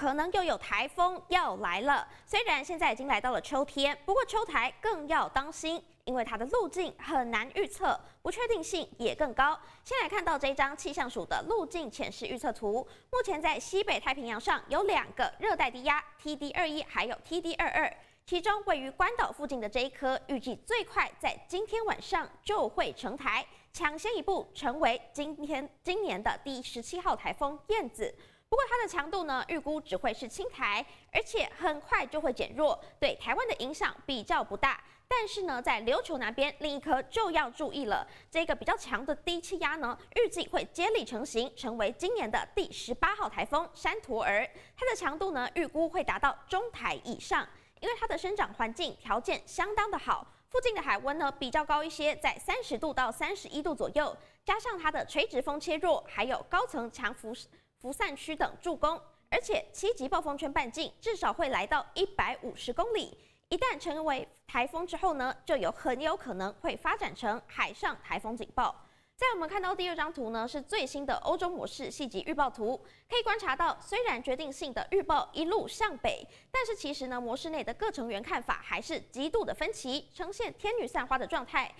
可能又有台风要来了。虽然现在已经来到了秋天，不过秋台更要当心，因为它的路径很难预测，不确定性也更高。先来看到这张气象署的路径浅示预测图，目前在西北太平洋上有2个热带低压 TD21 还有 TD22。其中位于关岛附近的这一颗，预计最快在今天晚上就会成台，抢先一步成为今年的第17号台风燕子。不过它的强度呢，预估只会是轻台，而且很快就会减弱，对台湾的影响比较不大。但是呢，在琉球那边另一颗就要注意了，这个比较强的低气压呢，预计会接力成型，成为今年的第18号台风山陀儿。它的强度呢，预估会达到中台以上。因为它的生长环境条件相当的好，附近的海温呢比较高一些，在30度到31度左右，加上它的垂直风切弱，还有高层强辐散区等助攻，而且7级暴风圈半径至少会来到150公里。一旦成为台风之后呢，就很有可能会发展成海上台风警报。在我们看到第2张图呢，是最新的欧洲模式细级预报图，可以观察到，虽然决定性的预报一路向北，但是其实呢，模式内的各成员看法还是极度的分歧，呈现天女散花的状态。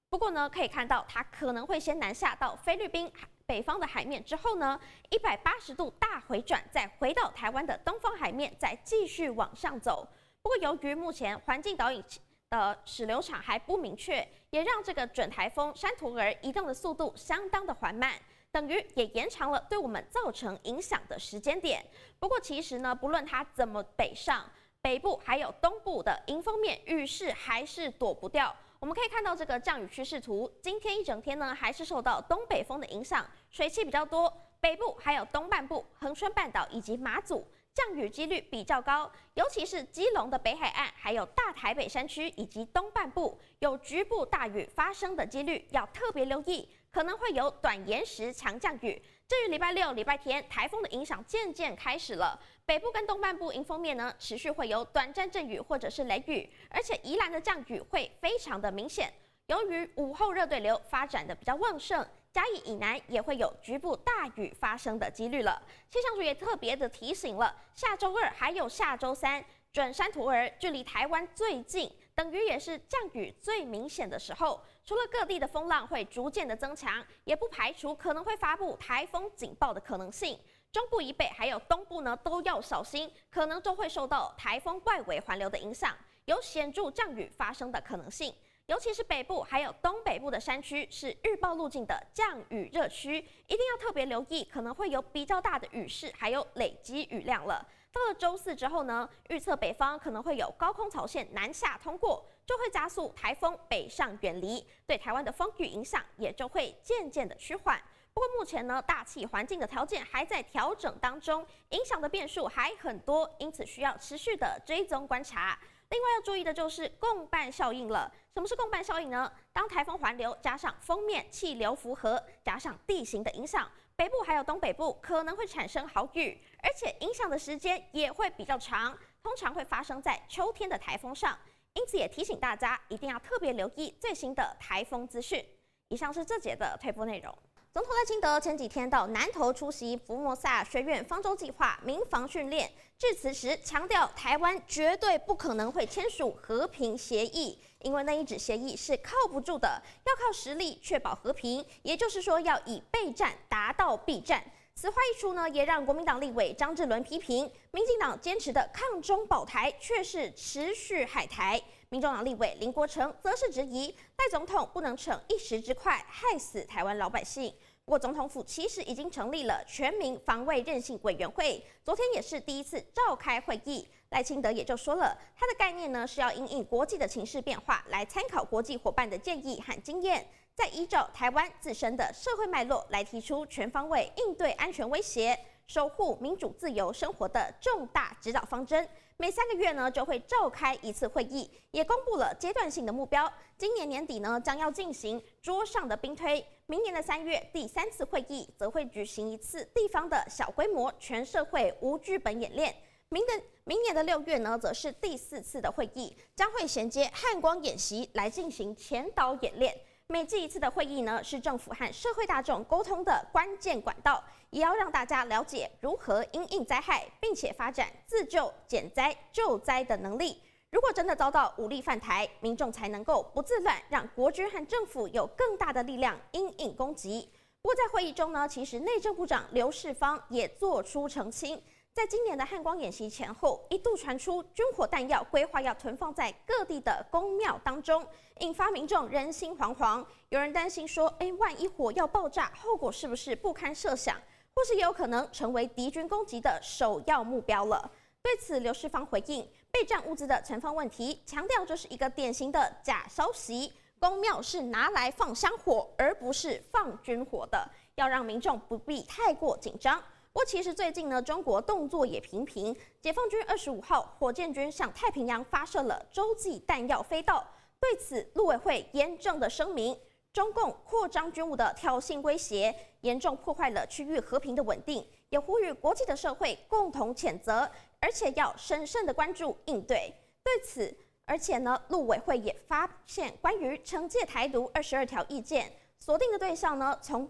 不过呢，可以看到它可能会先南下到菲律宾北方的海面，之后呢，180度大回转，再回到台湾的东方海面，再继续往上走。不过由于目前环境导引的始流场还不明确，也让这个准台风山陀儿移动的速度相当的缓慢，等于也延长了对我们造成影响的时间点。不过其实呢，不论它怎么北上，北部还有东部的迎风面雨势还是躲不掉。我们可以看到这个降雨趋势图，今天一整天呢，还是受到东北风的影响，水汽比较多，北部还有东半部、恒春半岛以及马祖降雨几率比较高，尤其是基隆的北海岸，还有大台北山区以及东半部有局部大雨发生的几率，要特别留意，可能会有短延时强降雨。至于礼拜6、礼拜天，台风的影响渐渐开始了，北部跟东半部迎风面呢，持续会有短暂阵雨或者是雷雨，而且宜兰的降雨会非常的明显。由于午后热对流发展的比较旺盛，嘉义以南也会有局部大雨发生的几率了。气象局也特别的提醒了，下周2还有下周3，准山陀儿距离台湾最近，等于也是降雨最明显的时候。除了各地的风浪会逐渐的增强，也不排除可能会发布台风警报的可能性。中部以北还有东部呢，都要小心，可能都会受到台风外围环流的影响，有显著降雨发生的可能性。尤其是北部还有东北部的山区是预报路径的降雨热区，一定要特别留意，可能会有比较大的雨势，还有累积雨量了。到了周4之后呢，预测北方可能会有高空槽线南下通过，就会加速台风北上远离，对台湾的风雨影响也就会渐渐的趋缓。不过目前呢，大气环境的条件还在调整当中，影响的变数还很多，因此需要持续的追踪观察。另外要注意的就是共伴效应了。什么是共伴效应呢？当台风环流加上锋面气流符合，加上地形的影响，北部还有东北部可能会产生豪雨，而且影响的时间也会比较长，通常会发生在秋天的台风上。因此也提醒大家一定要特别留意最新的台风资讯。以上是这节的推播内容。总统赖清德前几天到南投出席福摩萨学院方舟计划民防训练，致辞时强调，台湾绝对不可能会签署和平协议，因为那一纸协议是靠不住的，要靠实力确保和平，也就是说要以备战达到避战。此话一出呢，也让国民党立委张志伦批评，民进党坚持的抗中保台却是持续害台。民众党立委林国成则是质疑赖总统不能逞一时之快，害死台湾老百姓。不过总统府其实已经成立了全民防卫韧性委员会，昨天也是第一次召开会议。赖清德也就说了，他的概念呢是要因应国际的情势变化，来参考国际伙伴的建议和经验，再依照台湾自身的社会脉络来提出全方位应对安全威胁、守护民主自由生活的重大指导方针。每3个月呢就会召开一次会议，也公布了阶段性的目标。今年年底呢将要进行桌上的兵推，明年的3月第3次会议则会举行一次地方的小规模全社会无剧本演练。明年的6月呢，则是第4次的会议，将会衔接汉光演习来进行前导演练。每季一次的会议呢，是政府和社会大众沟通的关键管道，也要让大家了解如何因应灾害，并且发展自救、减灾、救灾的能力。如果真的遭到武力犯台，民众才能够不自乱，让国军和政府有更大的力量因应攻击。不过在会议中呢，其实内政部长刘世芳也做出澄清。在今年的汉光演习前后，一度传出军火弹药规划要囤放在各地的公庙当中，引发民众人心惶惶。有人担心说，万一火药爆炸，后果是不是不堪设想，或是也有可能成为敌军攻击的首要目标了？对此，刘世芳回应备战物资的存放问题，强调这是一个典型的假消息，公庙是拿来放香火，而不是放军火的，要让民众不必太过紧张。不过，其实最近呢，中国动作也频频。解放军25号火箭军向太平洋发射了洲际弹药飞弹，对此，陆委会严正的声明，中共扩张军务的挑衅威胁，严重破坏了区域和平的稳定，也呼吁国际的社会共同谴责，而且要审慎的关注应对。对此，而且呢，陆委会也发现关于惩戒台独22条意见。锁定的对象呢，从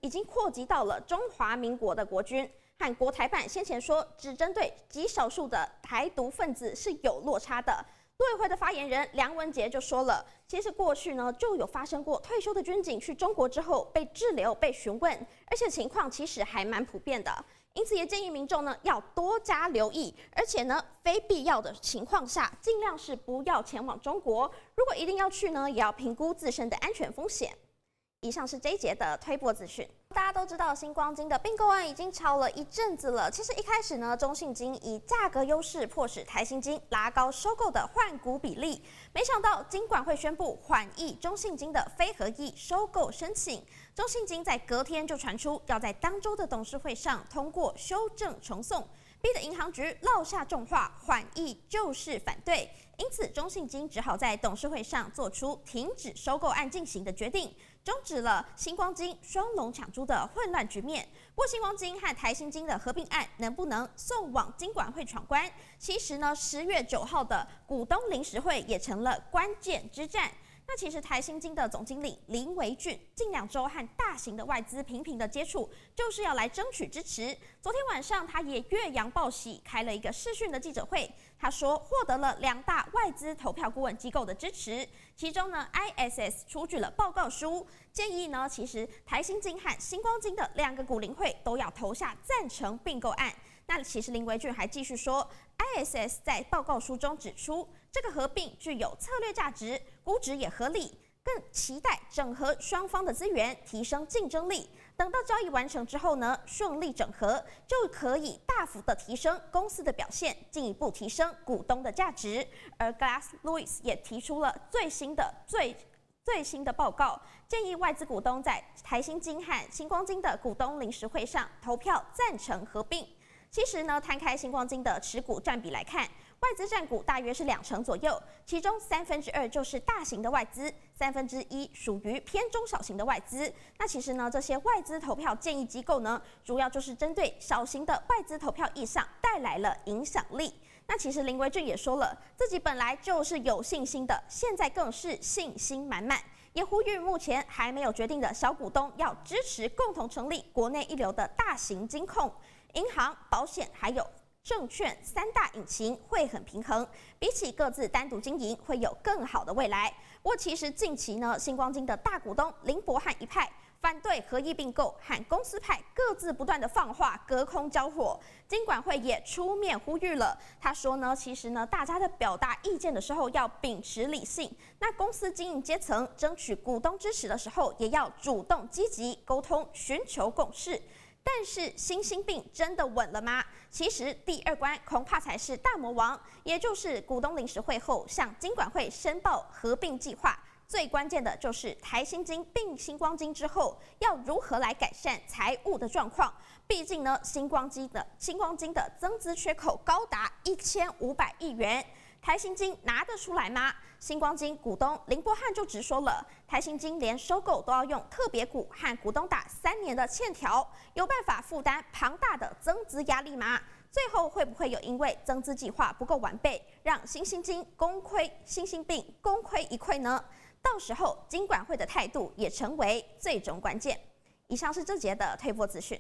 已经扩及到了中华民国的国军，和国台办先前说只针对极少数的台独分子是有落差的。陆委会的发言人梁文杰就说了，其实过去呢就有发生过退休的军警去中国之后被滞留、被询问，而且情况其实还蛮普遍的。因此也建议民众呢要多加留意，而且呢非必要的情况下，尽量是不要前往中国。如果一定要去呢，也要评估自身的安全风险。以上是这一节的推播资讯。大家都知道，新光金的并购案已经炒了一阵子了。其实一开始呢，中信金以价格优势迫使台新金拉高收购的换股比例，没想到金管会宣布缓议中信金的非合意收购申请。中信金在隔天就传出要在当周的董事会上通过修正重送，逼得银行局落下重话，缓议就是反对。因此，中信金只好在董事会上做出停止收购案进行的决定，终止了新光金双龙抢珠的混乱局面。不过，新光金和台新金的合并案能不能送往金管会闯关？其实呢，10月9号的股东临时会也成了关键之战。那其实台新金的总经理林维俊近2周和大型的外资频频的接触，就是要来争取支持。昨天晚上，他也越洋报喜，开了一个视讯的记者会。他说获得了2大外资投票顾问机构的支持，其中呢 ISS 出具了报告书，建议呢其实台新金和新光金的2个股龄会都要投下赞成并购案。那其实林维俊还继续说 ，ISS 在报告书中指出，这个合并具有策略价值，估值也合理，更期待整合双方的资源，提升竞争力。等到交易完成之后呢，顺利整合就可以大幅的提升公司的表现，进一步提升股东的价值。而 Glass Lewis 也提出了最新的报告，建议外资股东在台新金和新光金的股东临时会上投票赞成合并。其实呢，摊开新光金的持股占比来看，外资占股大约是2成左右，其中2/3就是大型的外资，1/3属于偏中小型的外资。那其实呢，这些外资投票建议机构呢，主要就是针对小型的外资投票意向带来了影响力。那其实林维俊也说了，自己本来就是有信心的，现在更是信心满满，也呼吁目前还没有决定的小股东要支持共同成立国内一流的大型金控。银行、保险还有证券3大引擎会很平衡，比起各自单独经营会有更好的未来。不过其实近期呢，新光金的大股东林伯汉一派反对合意并购，和公司派各自不断的放话，隔空交火。金管会也出面呼吁了，他说呢，其实呢，大家的表达意见的时候要秉持理性，那公司经营阶层争取股东支持的时候，也要主动积极沟通，寻求共识。但是新兴病真的稳了吗？其实第2关恐怕才是大魔王，也就是股东临时会后向金管会申报合并计划。最关键的就是台新金并新光金之后，要如何来改善财务的状况？毕竟呢，新光金的增资缺口高达1500亿元。台新金拿得出来吗？新光金股东林伯汉就直说了，台新金连收购都要用特别股和股东打3年的欠条，有办法负担庞大的增资压力吗？最后会不会有因为增资计划不够完备，让新兴病功亏一篑呢？到时候金管会的态度也成为最终关键。以上是这节的推播资讯。